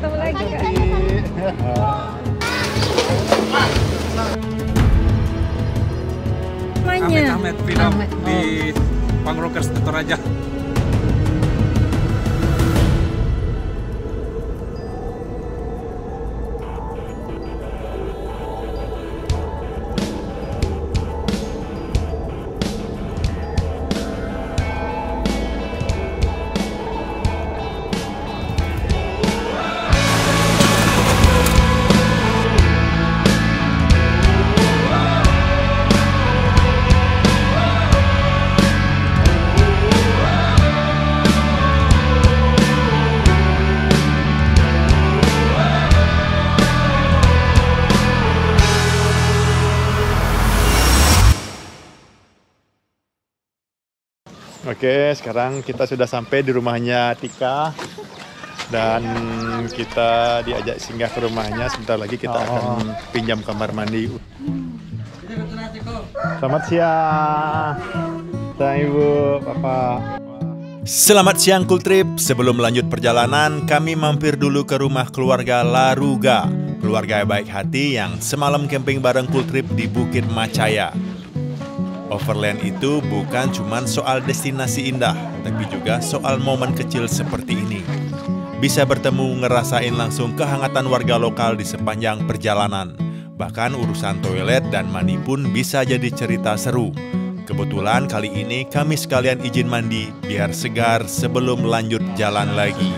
ketemu lagi. Amit Film di Pangrokers Toraja. Oke, sekarang kita sudah sampai di rumahnya Tika dan kita diajak singgah ke rumahnya. Sebentar lagi kita akan pinjam kamar mandi. Selamat siang, Ibu, Bapak. Selamat siang Cool Trip. Sebelum lanjut perjalanan, kami mampir dulu ke rumah keluarga Laruga. Keluarga baik hati yang semalam camping bareng Cool Trip di Bukit Macaya. Overland itu bukan cuma soal destinasi indah, tapi juga soal momen kecil seperti ini. Bisa bertemu, ngerasain langsung kehangatan warga lokal di sepanjang perjalanan. Bahkan urusan toilet dan mandi pun bisa jadi cerita seru. Kebetulan kali ini kami sekalian izin mandi biar segar sebelum lanjut jalan lagi.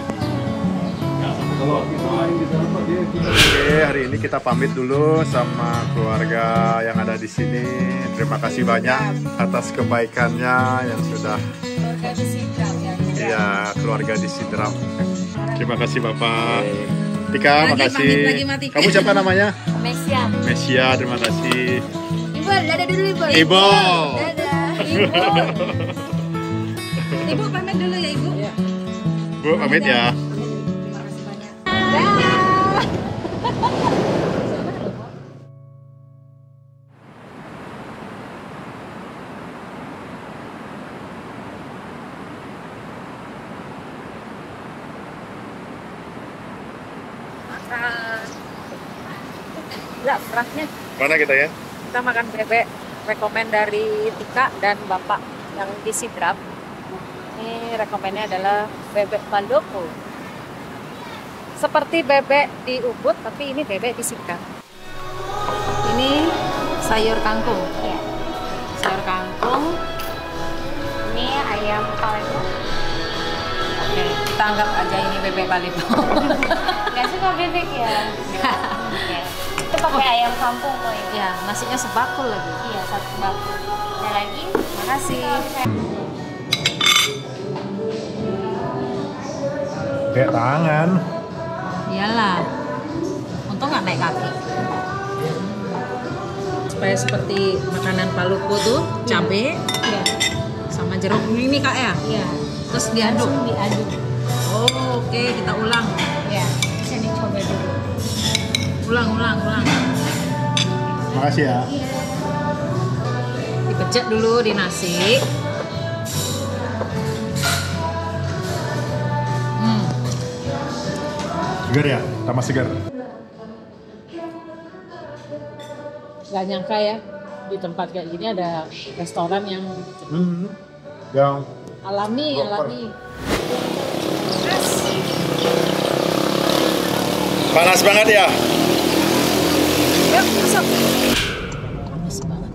Oke, hari ini kita pamit dulu sama keluarga yang ada di sini. Terima kasih banyak atas kebaikannya yang sudah. Keluarga di Sidrap ya. Iya, keluarga di Sidrap. Terima kasih Bapak. Tika, makasih. Kamu siapa namanya? Mesia. Mesia, terima kasih. Ibu, dadah dulu Ibu. Ibu. Dadah. Ibu. Ibu pamit dulu ya Ibu. Bu, pamit ya. Terima kasih banyak. Dadah. Ya, kerasnya Mana kita ya? kita makan bebek rekomen dari Tika dan Bapak yang di Sidrap. Ini rekomennya adalah bebek Baloko. Seperti bebek di Ubud, tapi ini bebek di Sidrap. Ini sayur kangkung. Iya. Sayur kangkung. Ini ayam paleo. Oke, kita anggap aja ini bebek Baloko. Nggak suka bebek ya? Oke. Itu pakai ayam kampung kok ini. Ya, nasinya sebakul lagi. Iya, satu bakul. Ada lagi? Makasih. Kayak tangan. Iyalah, untung nggak naik kaki. Supaya seperti makanan Paluku tuh, cabe, sama jeruk ini kak ya? Iya. Terus diaduk. Langsung diaduk. Oh, oke, kita ulang. Iya. Bisa dicoba dulu. Ulang. Makasih ya. Dipecet dulu di nasi. Segar ya? Tambah segar. Gak nyangka ya, di tempat kayak gini ada restoran yang Yang alami. panas banget ya? Yuk, masuk. Panas banget.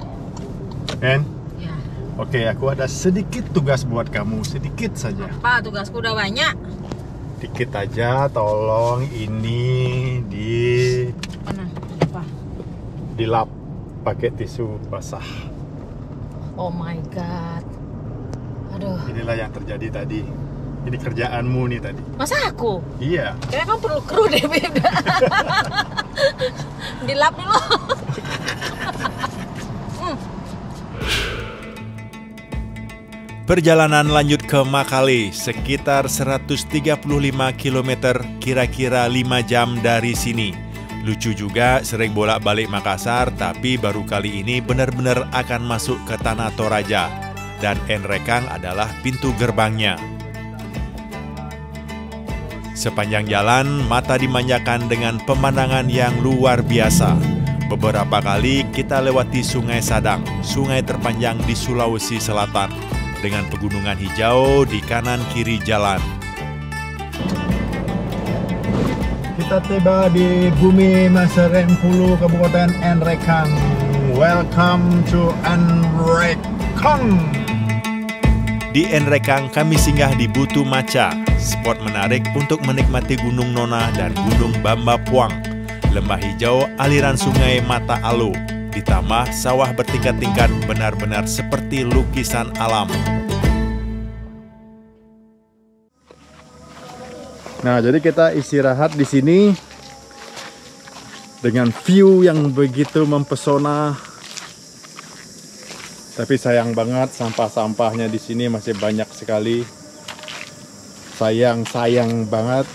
En? Ya. Oke, aku ada sedikit tugas buat kamu, sedikit saja. Pak, tugasku udah banyak. Dikit aja, tolong ini Mana? Apa? dilap pakai tisu basah. Oh my god. Aduh. Inilah yang terjadi tadi. Ini kerjaanmu nih tadi. Masa aku? Iya. Kayaknya kamu perlu kru deh, Beda. Dilap dulu. Perjalanan lanjut ke Makale, sekitar 135 km, kira-kira 5 jam dari sini. Lucu juga sering bolak-balik Makassar, tapi baru kali ini benar-benar akan masuk ke Tanah Toraja. Dan Enrekang adalah pintu gerbangnya. Sepanjang jalan, mata dimanjakan dengan pemandangan yang luar biasa. Beberapa kali kita lewati Sungai Sadang, sungai terpanjang di Sulawesi Selatan, dengan pegunungan hijau di kanan kiri jalan. Kita tiba di Bumi Maserempulu, Kabupaten Nrekang. Welcome to Nrekang. Di Nrekang kami singgah di Butu Maca, spot menarik untuk menikmati Gunung Nona dan Gunung Bamba Puang, lembah hijau aliran sungai Mata Alu, ditambah sawah bertingkat-tingkat benar-benar seperti lukisan alam. Nah, jadi kita istirahat di sini dengan view yang begitu mempesona. Tapi sayang banget sampah-sampahnya di sini masih banyak sekali. Sayang banget.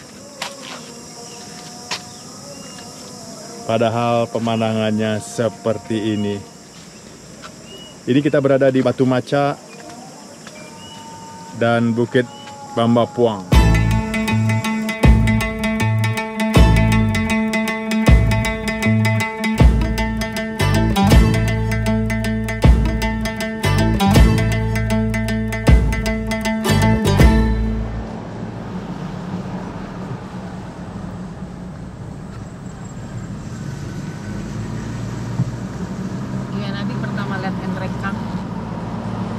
Padahal pemandangannya seperti ini. Ini kita berada di Batu Maca dan Bukit Bamba Puang.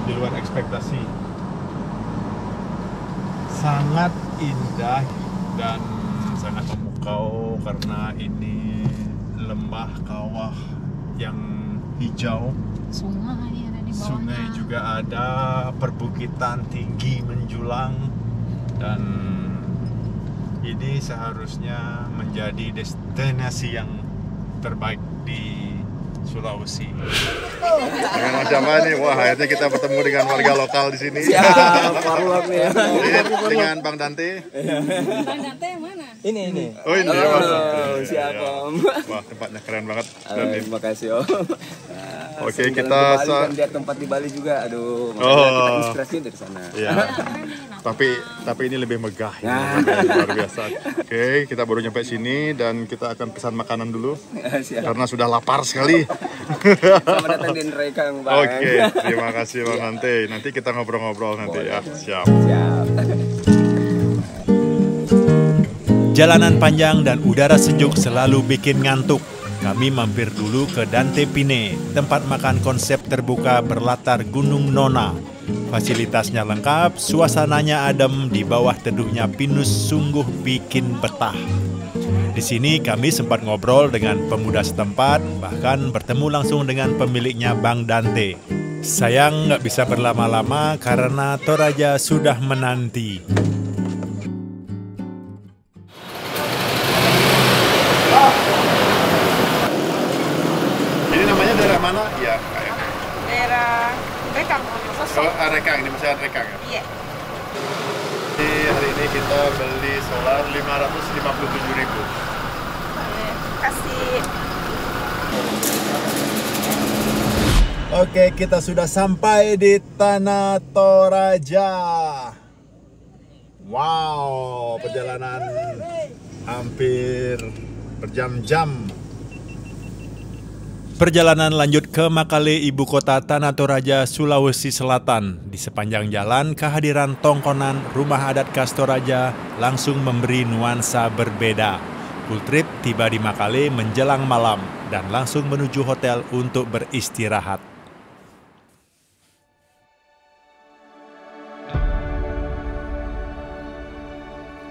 Di luar ekspektasi, sangat indah dan sangat memukau karena ini lembah kawah yang hijau. Sungai ada di bawahnya. Sungai juga ada, perbukitan tinggi menjulang, dan ini seharusnya menjadi destinasi yang terbaik di Sulawesi. Dengan macam nih, wah akhirnya kita bertemu dengan warga lokal di sini. Siap, warlock nih. Dengan Bang Dante. Bang Dante yang mana? Ini. Oh ini ya, Mas. Siap, Om. Wah tempatnya keren banget. Terima kasih, Om. Oke, kita Bali kan lihat tempat di Bali juga. Aduh, makanya kita inspirasi dari sana. Iya. Tapi ini lebih megah ya, luar biasa. Oke, kita baru nyampe sini dan kita akan pesan makanan dulu. Siap. Karena sudah lapar sekali. Selamat datang di Nrekang, Bang. Oke, terima kasih Bang Dante. Nanti kita ngobrol-ngobrol nanti ya. Siap. Siap. Jalanan panjang dan udara sejuk selalu bikin ngantuk. Kami mampir dulu ke Dante Pine, tempat makan konsep terbuka berlatar Gunung Nona. Fasilitasnya lengkap, suasananya adem, di bawah teduhnya pinus sungguh bikin betah. Di sini kami sempat ngobrol dengan pemuda setempat, bahkan bertemu langsung dengan pemiliknya Bang Dante. Sayang nggak bisa berlama-lama karena Toraja sudah menanti. Ini namanya daerah mana? Ya, kayak. Daerah Rekang. Oh, Rekang, ini masih Rekang ya? Iya. Jadi hari ini kita beli solar 557.000. Kasih. Oke, kita sudah sampai di Tanah Toraja. Wow, perjalanan hampir berjam-jam. Perjalanan lanjut ke Makale, ibu kota Tanah Toraja, Sulawesi Selatan. Di sepanjang jalan, kehadiran tongkonan rumah adat khas Toraja langsung memberi nuansa berbeda. Full trip tiba di Makale menjelang malam dan langsung menuju hotel untuk beristirahat.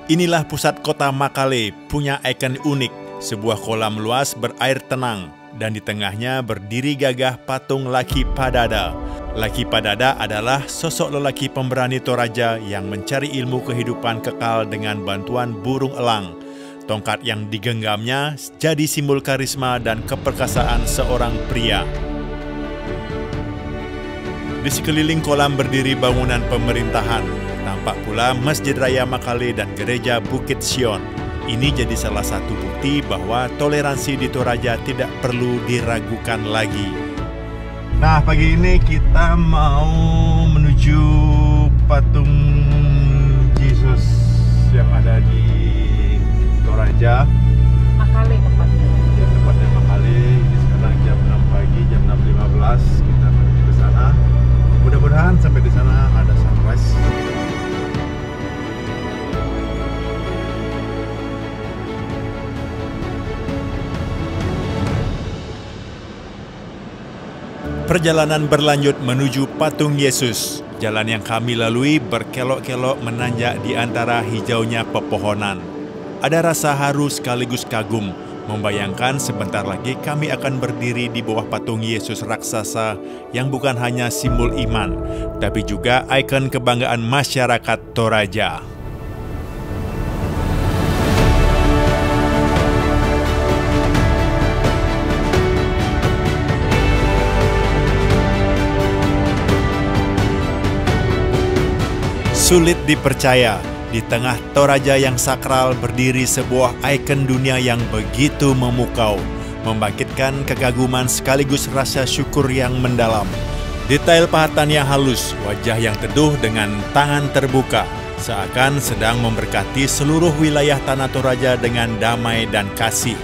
Inilah pusat kota Makale, punya ikon unik, sebuah kolam luas berair tenang. Dan di tengahnya berdiri gagah patung Laki Padada. Laki Padada adalah sosok lelaki pemberani Toraja yang mencari ilmu kehidupan kekal dengan bantuan burung elang. Tongkat yang digenggamnya jadi simbol karisma dan keperkasaan seorang pria. Di sekeliling kolam berdiri bangunan pemerintahan. Tampak pula Masjid Raya Makale dan Gereja Bukit Sion. Ini jadi salah satu bukti bahwa toleransi di Toraja tidak perlu diragukan lagi. Nah, pagi ini kita mau menuju patung Yesus yang ada di Perjalanan berlanjut menuju patung Yesus. Jalan yang kami lalui berkelok-kelok menanjak di antara hijaunya pepohonan. Ada rasa haru sekaligus kagum, membayangkan sebentar lagi kami akan berdiri di bawah patung Yesus raksasa yang bukan hanya simbol iman, tapi juga ikon kebanggaan masyarakat Toraja. Sulit dipercaya, di tengah Toraja yang sakral berdiri sebuah ikon dunia yang begitu memukau, membangkitkan kekaguman sekaligus rasa syukur yang mendalam. Detail pahatan yang halus, wajah yang teduh dengan tangan terbuka, seakan sedang memberkati seluruh wilayah tanah Toraja dengan damai dan kasih.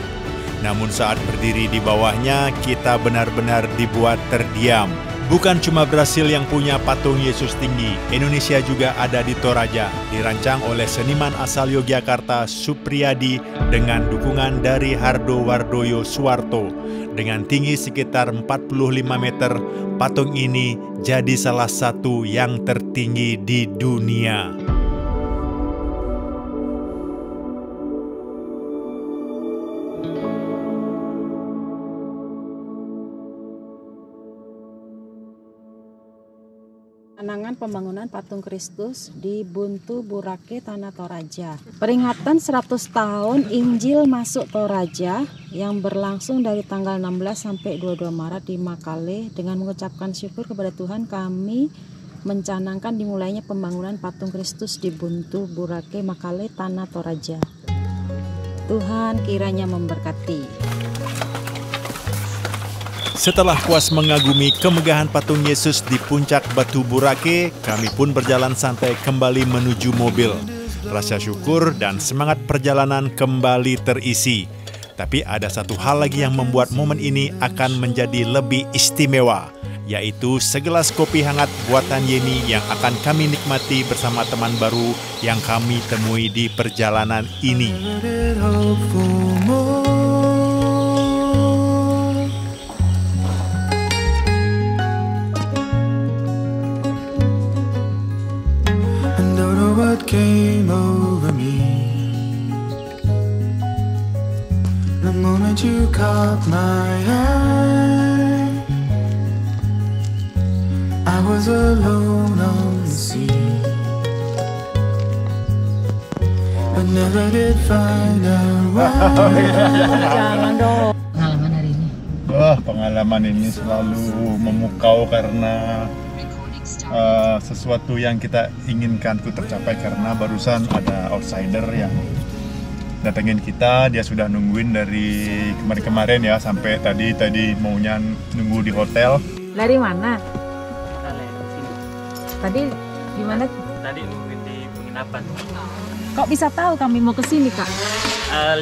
Namun saat berdiri di bawahnya, kita benar-benar dibuat terdiam. Bukan cuma Brasil yang punya patung Yesus tinggi, Indonesia juga ada di Toraja, dirancang oleh seniman asal Yogyakarta Supriyadi dengan dukungan dari Hardo Wardoyo Suwarto. Dengan tinggi sekitar 45 meter, patung ini jadi salah satu yang tertinggi di dunia. Anangan pembangunan patung Kristus di Buntu Burake, Tanah Toraja. Peringatan 100 tahun Injil masuk Toraja yang berlangsung dari tanggal 16 sampai 22 Maret di Makale. Dengan mengucapkan syukur kepada Tuhan, kami mencanangkan dimulainya pembangunan patung Kristus di Buntu Burake, Makale, Tanah Toraja. Tuhan kiranya memberkati. Setelah puas mengagumi kemegahan patung Yesus di puncak Batu Burake, kami pun berjalan santai kembali menuju mobil. Rasa syukur dan semangat perjalanan kembali terisi. Tapi ada satu hal lagi yang membuat momen ini akan menjadi lebih istimewa, yaitu segelas kopi hangat buatan Yeni yang akan kami nikmati bersama teman baru yang kami temui di perjalanan ini. Came over me the moment you caught my eye. I was alone on the sea, but never did find out why. Jangan dong. Pengalaman hari ini. Wah, pengalaman ini selalu memukau karena sesuatu yang kita inginkan itu tercapai, karena barusan ada outsider yang datengin kita. Dia sudah nungguin dari kemarin ya, sampai tadi maunya nunggu di hotel. Dari mana? Tadi di mana? Tadi nungguin di penginapan. Kok bisa tahu kami mau ke sini, Kak?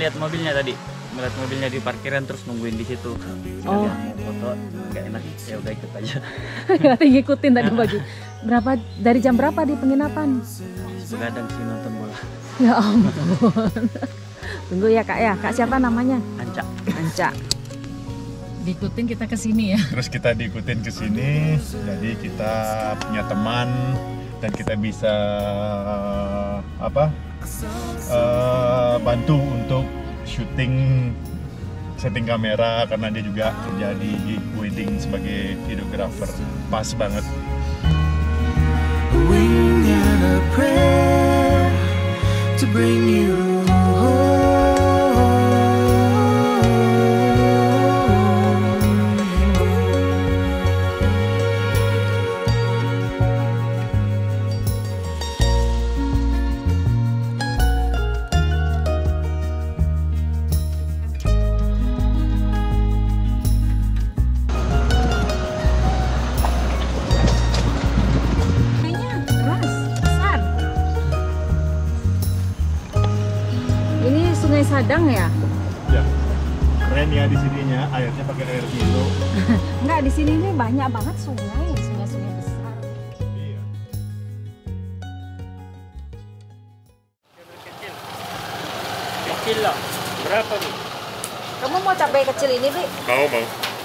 Lihat mobilnya tadi. Melihat mobilnya di parkiran terus nungguin di situ. Oh. Mau foto nggak enak, ya udah ikut aja. Ngikutin tadi baju. Berapa dari jam berapa di penginapan? Begadang sih nonton bola. Ya ampun. Tunggu ya Kak ya. Kak siapa namanya? Anca. Anca. Diikutin kita ke sini ya. Terus kita diikutin ke sini, jadi kita punya teman dan kita bisa bantu untuk setting kamera, karena dia juga kerja di wedding sebagai videographer. Pas banget. Wing and a prayer to bring you home. Sadang ya? Ya, keren ya di sininya, airnya pakai air Milo. Enggak, di sini ini banyak banget sungai besar. Iya. Kecil lah, berapa nih? Kamu mau cabai kecil ini, Bi? Mau.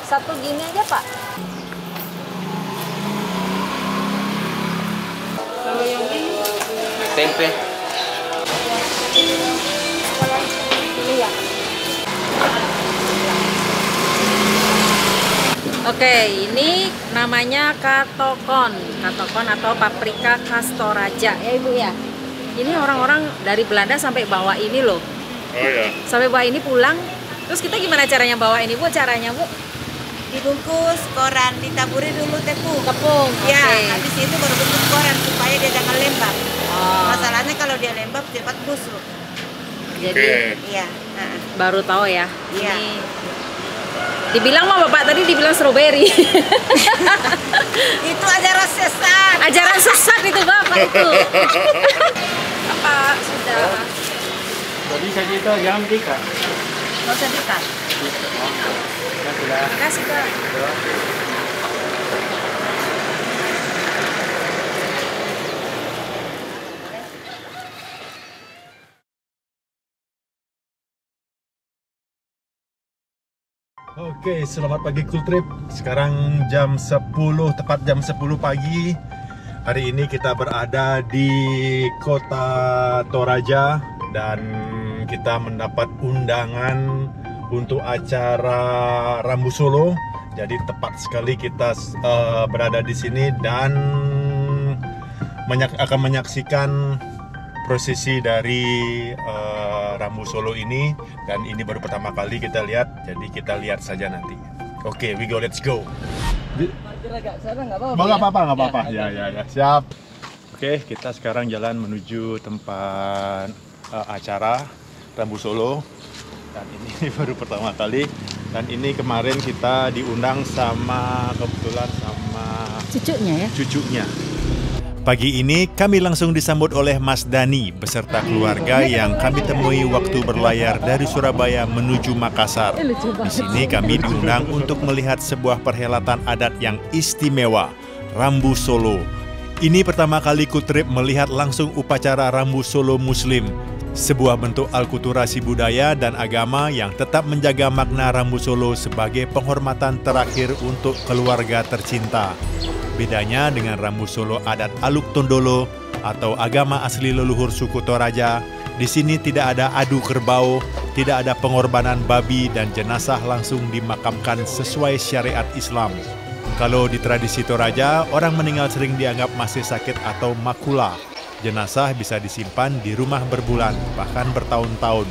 Satu gini aja, Pak. tempe. Oke, ini namanya katokon atau paprika khas Toraja ya Ibu ya. Ini orang-orang dari Belanda sampai bawa ini loh. Oh ya. Sampai bawa ini pulang. Terus kita gimana caranya bawa ini Bu? Caranya Bu? Dibungkus koran, ditaburi dulu tepung. Tepung. Ya, oke. habis itu baru bungkus koran supaya dia jangan lembab. Oh. Masalahnya kalau dia lembab cepat busuk. Jadi Iya. baru tahu ya. Iya. Ini dibilang mah Bapak tadi dibilang strawberry. Itu ajaran sesat. Ajaran sesat itu Bapak itu. Apa sudah? Tadi saja itu jangan dikat. Nggak usah dikat. Terima kasih Kak. Oke, selamat pagi Cool Trip. Sekarang jam 10, tepat jam 10 pagi. Hari ini kita berada di kota Toraja dan kita mendapat undangan untuk acara Rambu Solo. Jadi tepat sekali kita berada di sini dan akan menyaksikan prosesi dari Rambu Solo ini, dan ini baru pertama kali kita lihat, jadi kita lihat saja nanti. Oke, we go, let's go. Nggak apa-apa. Ya, siap. Oke, kita sekarang jalan menuju tempat acara Rambu Solo, dan ini baru pertama kali. Dan ini kemarin kita diundang kebetulan sama cucunya. Pagi ini kami langsung disambut oleh Mas Dani beserta keluarga yang kami temui waktu berlayar dari Surabaya menuju Makassar. Di sini kami diundang untuk melihat sebuah perhelatan adat yang istimewa, Rambu Solo. Ini pertama kali Cool Trip melihat langsung upacara Rambu Solo Muslim, sebuah bentuk alkulturasi budaya dan agama yang tetap menjaga makna Rambu Solo sebagai penghormatan terakhir untuk keluarga tercinta. Bedanya dengan Rambu Solo adat Aluk Tondolo atau agama asli leluhur suku Toraja, di sini tidak ada adu kerbau, tidak ada pengorbanan babi dan jenazah langsung dimakamkan sesuai syariat Islam. Kalau di tradisi Toraja, orang meninggal sering dianggap masih sakit atau makula. Jenazah bisa disimpan di rumah berbulan, bahkan bertahun-tahun.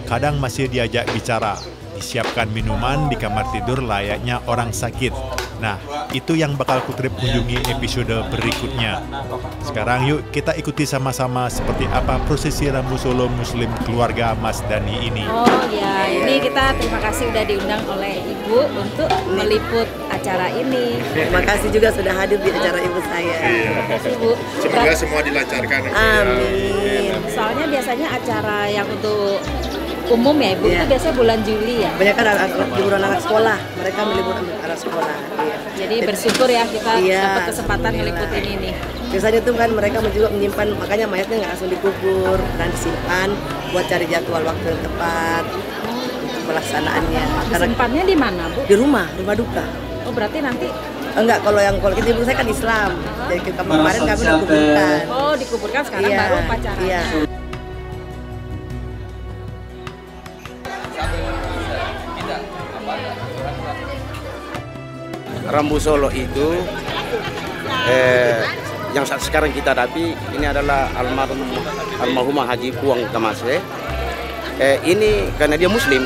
Kadang masih diajak bicara, disiapkan minuman di kamar tidur layaknya orang sakit. Nah, itu yang bakal Cool Trip kunjungi episode berikutnya. Sekarang yuk kita ikuti sama-sama seperti apa prosesi Rambu Solo Muslim keluarga Mas Dani ini. Oh ya, ini kita terima kasih udah diundang oleh Ibu untuk meliput acara ini. Terima kasih juga sudah hadir di acara ibu saya. Terima kasih Bu. Semoga semua dilancarkan. Amin. Soalnya biasanya acara yang untuk umum ya Ibu, itu biasanya bulan Juli ya. Banyak kan liburan anak sekolah, mereka meliput anak sekolah. Jadi bersyukur ya kita dapat kesempatan meliput ini nih. Biasanya tuh kan mereka juga menyimpan, makanya mayatnya nggak langsung dikubur dan disimpan buat cari jadwal waktu yang tepat untuk pelaksanaannya. Disimpannya di mana Bu? Di rumah duka. Oh berarti nanti? Enggak, kalau kita ibu saya kan Islam, jadi kemarin kami dikuburkan. Oh dikuburkan sekarang baru upacaranya. Iya. Rambu Solo itu yang saat sekarang kita hadapi ini adalah almarhumah Haji Puang Tamase. Ini karena dia Muslim,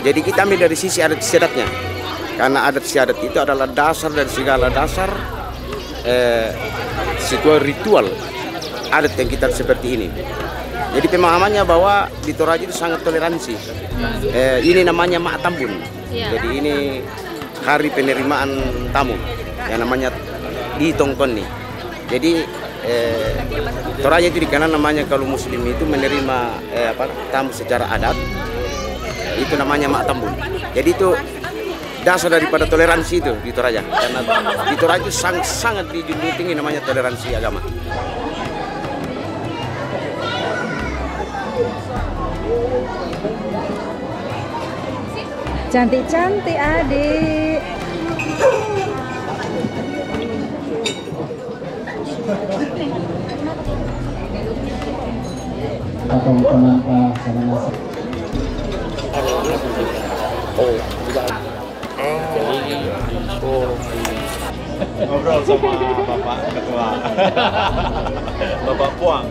jadi kita ambil dari sisi adat istiadatnya. Karena adat istiadat itu adalah dasar dari segala dasar sebuah ritual adat yang kita seperti ini. Jadi pemahamannya bahwa di Toraja itu sangat toleransi. Ini namanya Mak Tambun. Jadi ini hari penerimaan tamu yang namanya di Tongkon nih. Jadi Toraja itu dikenal namanya kalau Muslim itu menerima tamu secara adat, itu namanya Mak Tambun. Jadi itu dasar daripada toleransi itu di Toraja. Karena di Toraja itu sangat dijunjung tinggi namanya toleransi agama. Cantik-cantik adik. Atau kenapa sama nasi? Ngobrol sama Bapak Ketua. Bapak Puang.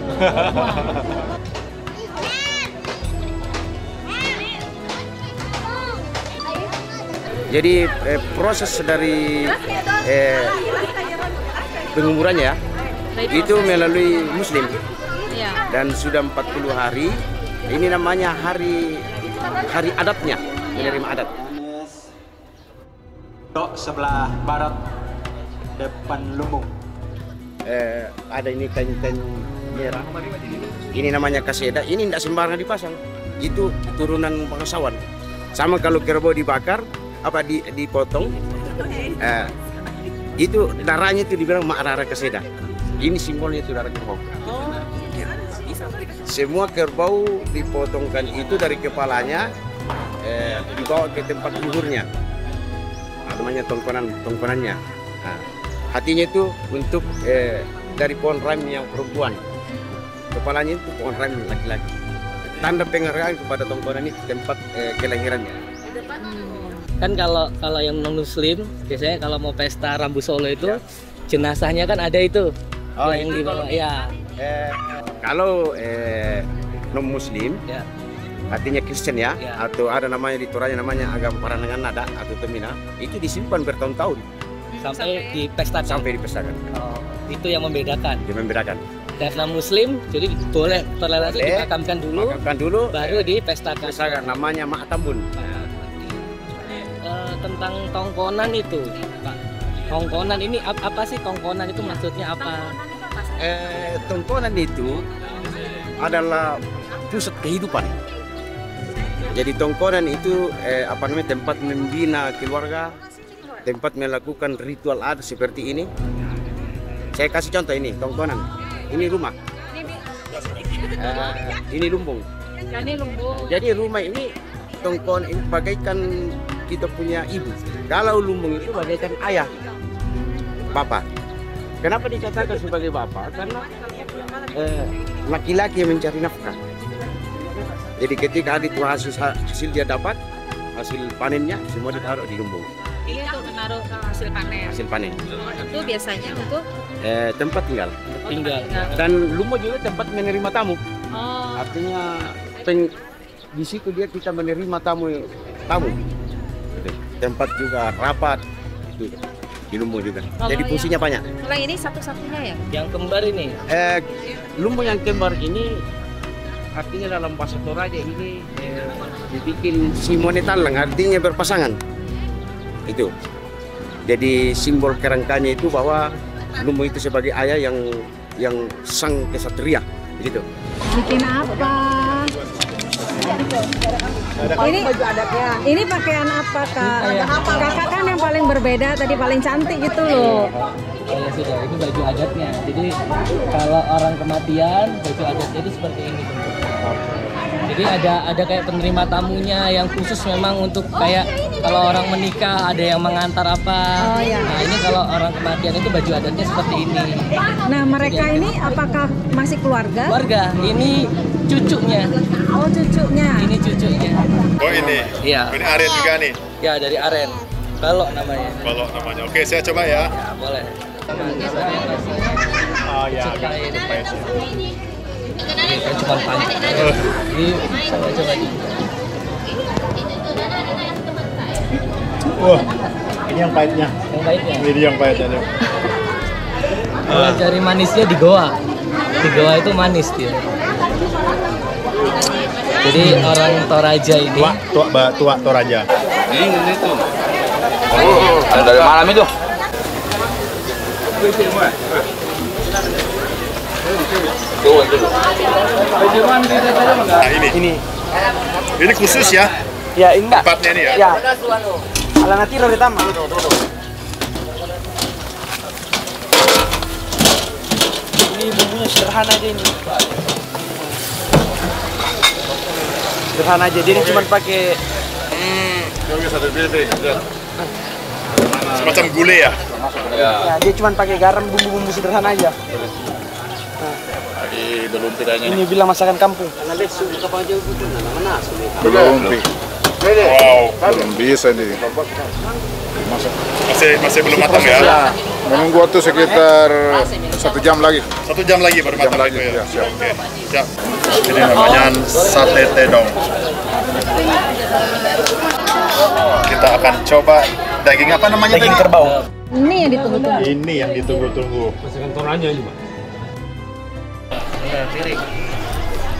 Jadi proses dari penguburannya itu melalui Muslim dan sudah 40 hari. Ini namanya hari adatnya, menerima adat. Sebelah barat depan Lumbung. Ada ini kain-kain merah. Ini namanya kaseda. Ini tidak sembarangan dipasang. Itu turunan bangsawan. Sama kalau kerbau dibakar, dipotong, itu darahnya itu dibilang darah kaseda. Ini simbolnya itu darah kerbau. Semua kerbau dipotongkan itu dari kepalanya, dibawa ke tempat luhurnya. Namanya tongkonannya. Nah, hatinya itu untuk dari pohon ram yang perempuan. Kepalanya itu pohon ram laki-laki. Tanda penghargaan kepada tongkonan itu tempat kelahirannya. Kan kalau yang non muslim biasanya kalau mau pesta Rambu Solo itu jenazahnya kan ada itu yang dibawa ya. Kalau non muslim artinya Kristen ya, atau ada namanya di Toraja namanya agama Paranangan Nada atau Temina, itu disimpan bertahun-tahun sampai dipestakan. Oh, itu yang membedakan. Karena muslim jadi boleh toleransi dimakamkan dulu baru dipestakan. Namanya Mak Tambun. Tentang tongkonan itu, Pak. Tongkonan ini apa sih tongkonan itu maksudnya apa? Tongkonan itu adalah pusat kehidupan. Jadi tongkonan itu tempat membina keluarga, tempat melakukan ritual adat seperti ini. Saya kasih contoh ini tongkonan. Ini rumah. Ini lumbung. Jadi rumah ini tongkonan ini bagaikan kita punya ibu. Kalau lumbung itu bagaikan ayah, bapak. Kenapa dikatakan sebagai bapak? Karena laki-laki yang mencari nafkah. Jadi ketika hari itu hasil dia dapat, hasil panennya semua ditaruh di lumbung. Ini untuk menaruh hasil panen. Hasil panen. Itu biasanya untuk tempat tinggal. Dan lumbung juga tempat menerima tamu. Oh. Artinya di situ kita menerima tamu. Tempat juga rapat itu di lumbung juga. Jadi fungsinya banyak. Kalau ini satu-satunya ya? Yang kembar ini? Lumbung yang kembar ini artinya dalam bahasa Toraja ini dibikin simone talang, artinya berpasangan. Itu. Jadi simbol kerangkanya itu bahwa lumbung itu sebagai ayah yang sang kesatria, gitu. Bikin apa? Ini pakaian apa, Kak? Kakak kan yang paling berbeda tadi, paling cantik gitu loh. Ya sudah, ini baju adatnya. Jadi kalau orang kematian, baju adatnya itu seperti ini. Jadi ada kayak penerima tamunya yang khusus memang untuk kayak kalau orang menikah ada yang mengantar apa. Oh, iya. Nah ini kalau orang kematian itu baju adatnya seperti ini. Nah mereka ini apakah masih keluarga? Keluarga, ini cucunya. Oh cucunya. Ini cucunya. Oh ini? Iya. Ini aren juga nih? Ya dari aren. Balok namanya. Balok namanya. Oke saya coba ya. Ya boleh. Oh ya, agak pahit. Ini kan cuma panjang. Ini saya coba ini. Wah, ini yang pahitnya. Yang pahitnya. Ini yang pahitnya. Kalau cari manisnya di goa. Di goa itu manis dia. Jadi orang Toraja ini. Tua Toraja. Ini tuh. Oh, dari malam itu. Nah, ini khusus ya? Ya enggak. Tempatnya ini ya? Ya. Ala nanti lo ditambah. Ini bumbunya sederhana aja ini. Sederhana aja, jadi cuma pakai. Oke, satu biasa. Semacam gulai ya? Ya, dia cuma pakai garam, bumbu-bumbu sederhana aja. Jadi belum tidaknya. Ini bilang masakan kampung. Belum. Wow, belum bisa nih. Masih belum matang ya? Menunggu waktu sekitar 1 jam lagi. 1 jam lagi baru matang lagi. ya? Siap. Oke, siap. Ini namanya sate tedong. Kita akan coba daging apa namanya? Daging kerbau. Ini yang ditunggu-tunggu. Ini yang ditunggu-tunggu. Masakan Toraja ini, Pak.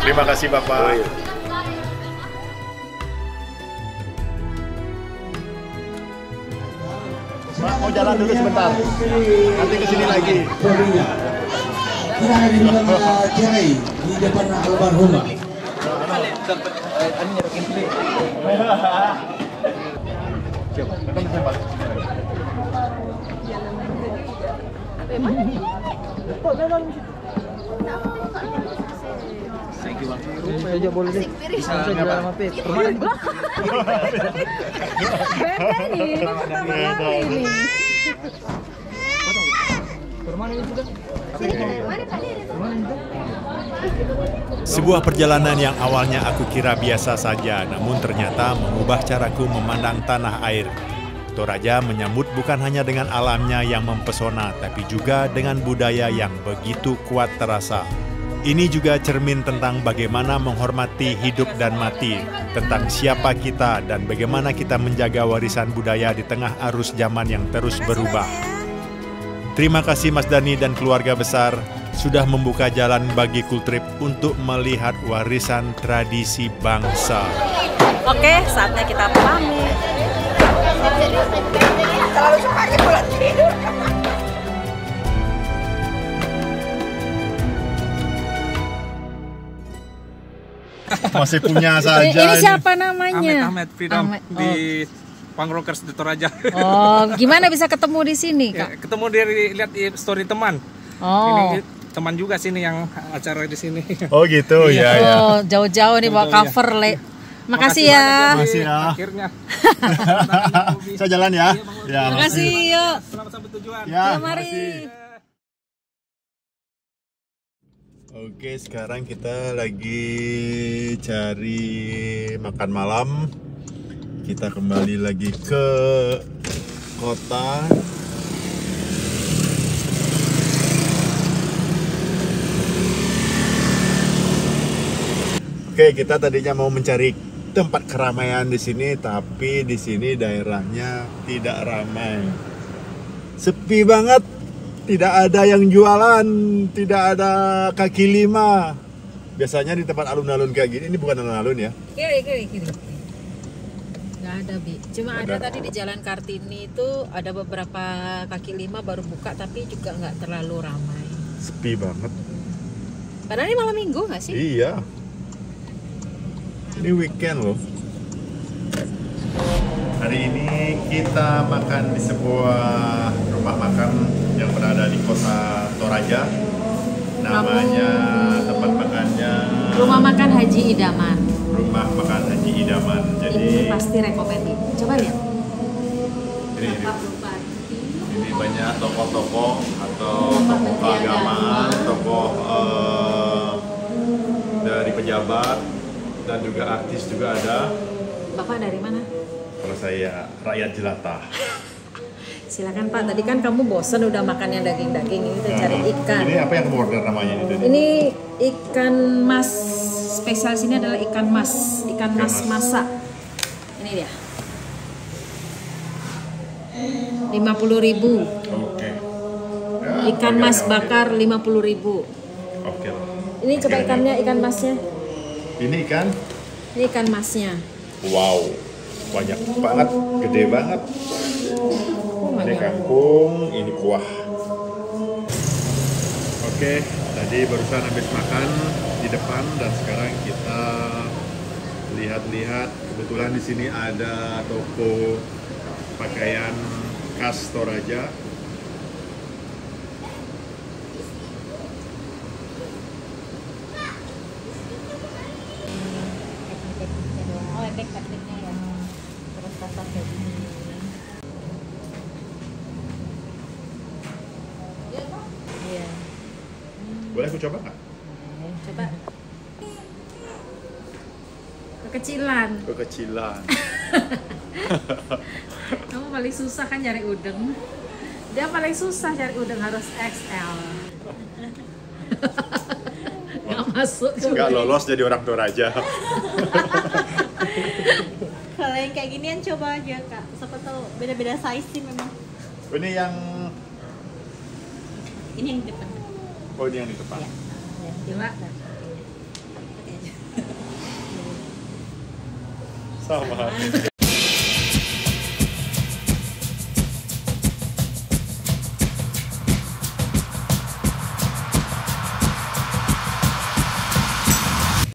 Terima kasih Bapak. Pak, mau jalan dulu sebentar. Nanti kesini lagi. Kita di mana cerai di depan almarhumah. Saja boleh deh. Bisa saja sama Pep. Sebuah perjalanan yang awalnya aku kira biasa saja, namun ternyata mengubah caraku memandang tanah air. Toraja menyambut bukan hanya dengan alamnya yang mempesona, tapi juga dengan budaya yang begitu kuat terasa. Ini juga cermin tentang bagaimana menghormati hidup dan mati, tentang siapa kita dan bagaimana kita menjaga warisan budaya di tengah arus zaman yang terus berubah. Terima kasih Mas Dani dan keluarga besar sudah membuka jalan bagi Kultrip untuk melihat warisan tradisi bangsa. Oke, saatnya kita pamit. Terlalu sepakat bulan tidur. Masih punya saja. Ini siapa namanya? Ahmed Freedom di Pangrokers di Toraja. Oh, gimana bisa ketemu di sini, Kak? Ya, ketemu dari lihat di story teman. Oh. Ini teman juga sini yang acara di sini. Oh gitu ya. Oh, jauh-jauh nih bawa cover, Le. Makasih ya. Makasih ya. Akhirnya. Saya jalan ya. Ya. Makasih, yuk. Selamat sampai tujuan. Ya, mari. Oke, sekarang kita lagi cari makan malam. Kita kembali lagi ke kota. Oke, kita tadinya mau mencari tempat keramaian di sini, tapi di sini daerahnya tidak ramai. Sepi banget. Tidak ada yang jualan, tidak ada kaki lima. Biasanya di tempat alun-alun kayak gini, ini bukan alun-alun ya? Kiri. Nggak ada, Bi. Cuma ada tadi di Jalan Kartini itu ada beberapa kaki lima baru buka, tapi juga nggak terlalu ramai. Sepi banget. Padahal ini malam minggu nggak sih? Iya. Ini weekend loh. Hari ini kita makan di sebuah rumah makan yang berada di kota Toraja. Namanya tempat makannya Rumah Makan Haji Idaman. Rumah Makan Haji Idaman. Jadi Ini pasti rekomend. Coba lihat. ini banyak tokoh-tokoh atau tokoh keagamaan, tokoh dari pejabat dan juga artis juga ada. Bapak dari mana? Kalau saya rakyat jelata. Silakan Pak. Tadi kan kamu bosan udah makan yang daging-daging, ini kita cari ikan. Ini apa yang order namanya ini? Ini ikan mas. Spesial sini adalah ikan mas masak. Ini dia. 50.000. Oke. Ya, Ikan mas bakar 50.000. Oke. Ini coba ikannya, ikan masnya. Ini ikan? Ini ikan masnya. Wow, banyak banget, gede banget. Ini kangkung, ini kuah. Oke, tadi barusan habis makan di depan dan sekarang kita lihat-lihat. Kebetulan di sini ada toko pakaian khas Toraja. Boleh aku coba nggak? Coba. Kekecilan. Kekecilan. Kamu paling susah kan cari udeng. Dia paling susah cari udeng, harus XL. Nggak masuk. Nggak lolos jadi orang Toraja. Kalau yang kayak ginian coba aja Kak. Siapa tahu beda-beda size sih memang. Ini yang Ini yang di depan. oh ini yang di depan. Ya. Gila. Sama.